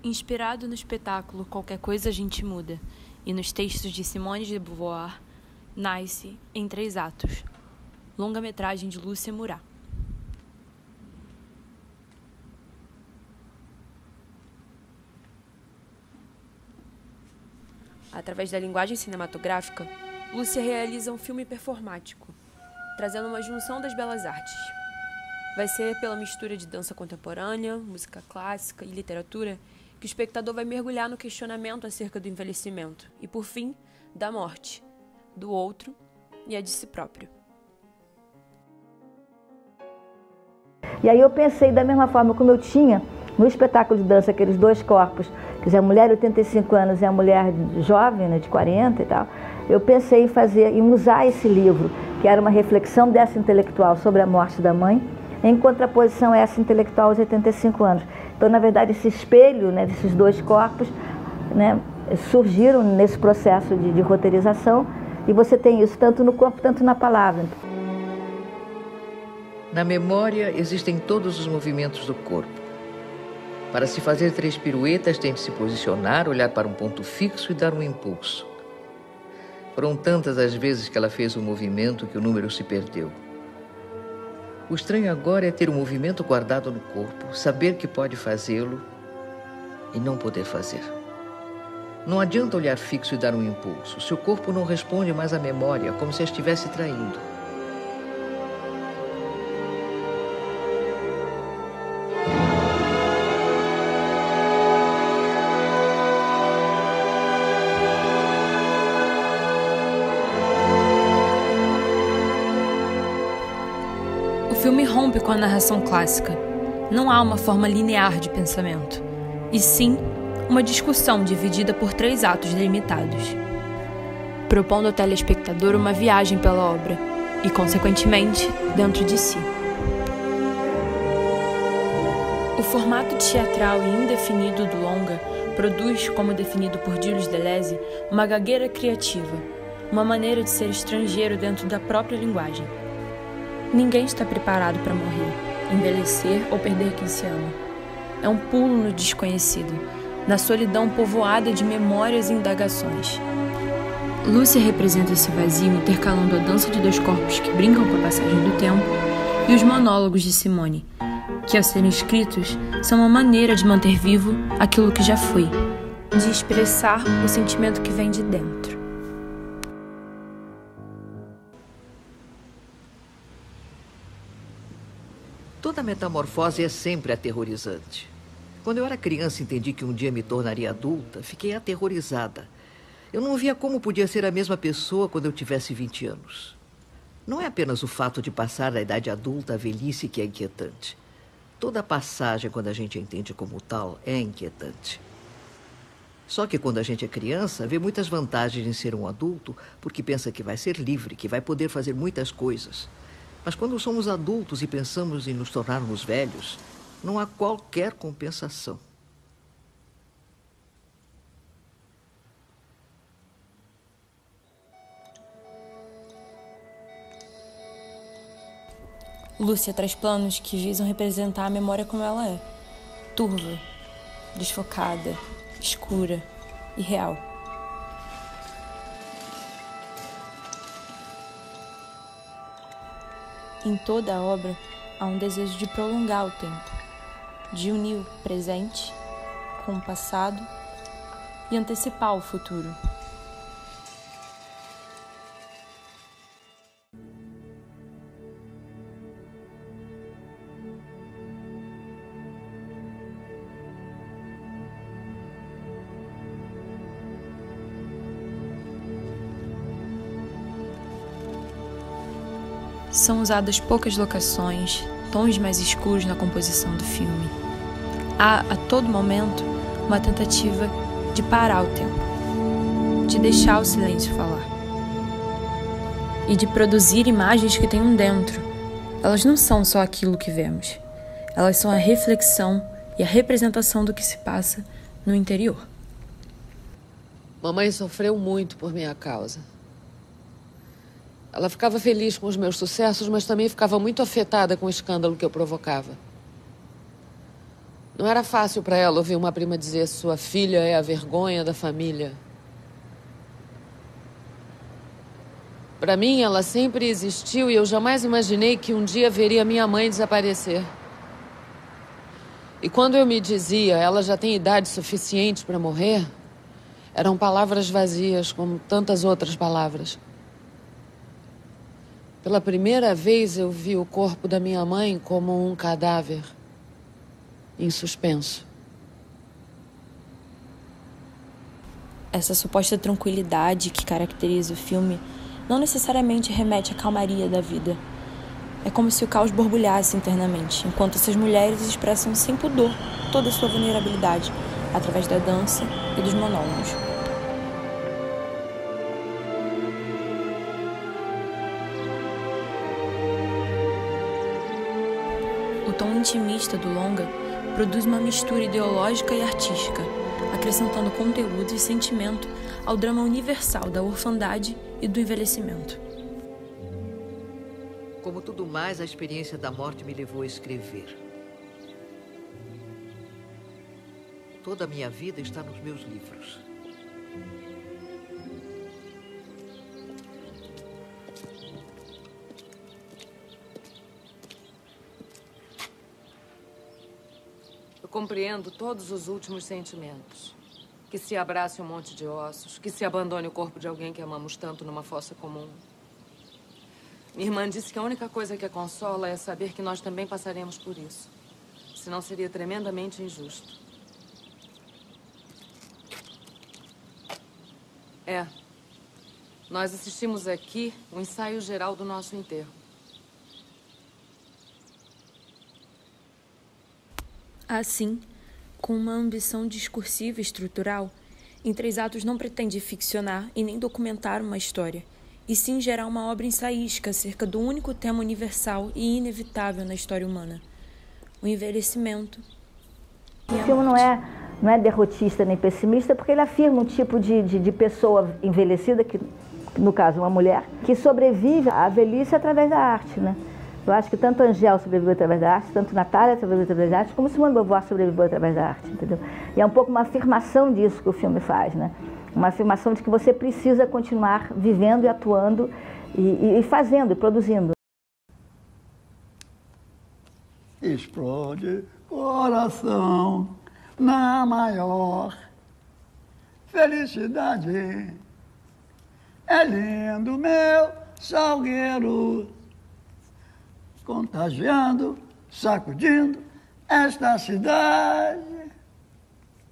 Inspirado no espetáculo Qualquer Coisa a Gente Muda e nos textos de Simone de Beauvoir, nasce Em 3 Atos, longa-metragem de Lúcia Murat. Através da linguagem cinematográfica, Lúcia realiza um filme performático, trazendo uma junção das belas artes. Vai ser pela mistura de dança contemporânea, música clássica e literatura que o espectador vai mergulhar no questionamento acerca do envelhecimento e, por fim, da morte, do outro e a de si próprio. E aí eu pensei da mesma forma como eu tinha no espetáculo de dança aqueles 2 corpos, quer dizer, a mulher de 85 anos e a mulher jovem, né, de 40 e tal, eu pensei em usar esse livro, que era uma reflexão dessa intelectual sobre a morte da mãe, em contraposição a essa intelectual aos 85 anos. Então, na verdade, esse espelho, né, desses 2 corpos, né, surgiram nesse processo de roteirização, e você tem isso tanto no corpo, tanto na palavra. Na memória existem todos os movimentos do corpo. Para se fazer 3 piruetas, tem de se posicionar, olhar para um ponto fixo e dar um impulso. Foram tantas as vezes que ela fez o movimento que o número se perdeu. O estranho agora é ter o movimento guardado no corpo, saber que pode fazê-lo e não poder fazer. Não adianta olhar fixo e dar um impulso. Seu corpo não responde mais à memória, como se a estivesse traindo. O filme rompe com a narração clássica. Não há uma forma linear de pensamento, e sim uma discussão dividida por 3 atos delimitados, propondo ao telespectador uma viagem pela obra e, consequentemente, dentro de si. O formato teatral e indefinido do longa produz, como definido por Gilles Deleuze, uma gagueira criativa, uma maneira de ser estrangeiro dentro da própria linguagem. Ninguém está preparado para morrer, envelhecer ou perder quem se ama. É um pulo no desconhecido, na solidão povoada de memórias e indagações. Lúcia representa esse vazio intercalando a dança de 2 corpos que brincam com a passagem do tempo e os monólogos de Simone, que, ao serem escritos, são uma maneira de manter vivo aquilo que já foi, de expressar o sentimento que vem de dentro. Toda metamorfose é sempre aterrorizante. Quando eu era criança e entendi que um dia me tornaria adulta, fiquei aterrorizada. Eu não via como podia ser a mesma pessoa quando eu tivesse 20 anos. Não é apenas o fato de passar da idade adulta à velhice que é inquietante. Toda passagem, quando a gente a entende como tal, é inquietante. Só que quando a gente é criança, vê muitas vantagens em ser um adulto porque pensa que vai ser livre, que vai poder fazer muitas coisas. Mas quando somos adultos e pensamos em nos tornarmos velhos, não há qualquer compensação. Lúcia traz planos que visam representar a memória como ela é, turva, desfocada, escura e real. Em toda a obra, há um desejo de prolongar o tempo, de unir o presente com o passado e antecipar o futuro. São usadas poucas locações, tons mais escuros na composição do filme. Há, a todo momento, uma tentativa de parar o tempo, de deixar o silêncio falar e de produzir imagens que têm um dentro. Elas não são só aquilo que vemos, elas são a reflexão e a representação do que se passa no interior. Mamãe sofreu muito por minha causa. Ela ficava feliz com os meus sucessos, mas também ficava muito afetada com o escândalo que eu provocava. Não era fácil para ela ouvir uma prima dizer: sua filha é a vergonha da família. Para mim, ela sempre existiu e eu jamais imaginei que um dia veria minha mãe desaparecer. E quando eu me dizia: ela já tem idade suficiente para morrer, eram palavras vazias, como tantas outras palavras. Pela primeira vez, eu vi o corpo da minha mãe como um cadáver, em suspenso. Essa suposta tranquilidade que caracteriza o filme não necessariamente remete à calmaria da vida. É como se o caos borbulhasse internamente, enquanto essas mulheres expressam sem pudor toda a sua vulnerabilidade, através da dança e dos monólogos. O tom intimista do longa produz uma mistura ideológica e artística, acrescentando conteúdo e sentimento ao drama universal da orfandade e do envelhecimento. Como tudo mais, a experiência da morte me levou a escrever. Toda a minha vida está nos meus livros. Eu compreendo todos os últimos sentimentos. Que se abrace um monte de ossos, que se abandone o corpo de alguém que amamos tanto numa fossa comum. Minha irmã disse que a única coisa que a consola é saber que nós também passaremos por isso. Senão seria tremendamente injusto. Nós assistimos aqui o ensaio geral do nosso enterro. Assim, com uma ambição discursiva e estrutural, Em Três Atos não pretende ficcionar e nem documentar uma história, e sim gerar uma obra ensaística acerca do único tema universal e inevitável na história humana: o envelhecimento. O filme não é derrotista nem pessimista, porque ele afirma um tipo de pessoa envelhecida, que no caso uma mulher, que sobrevive à velhice através da arte, né? Eu acho que tanto Angel sobreviveu através da arte, tanto Natália sobreviveu através da arte, como Simone de Beauvoir sobreviveu através da arte, entendeu? E é um pouco uma afirmação disso que o filme faz, né? Uma afirmação de que você precisa continuar vivendo e atuando e fazendo e produzindo. Explode coração na maior felicidade. É lindo meu salgueiro, contagiando, sacudindo esta cidade.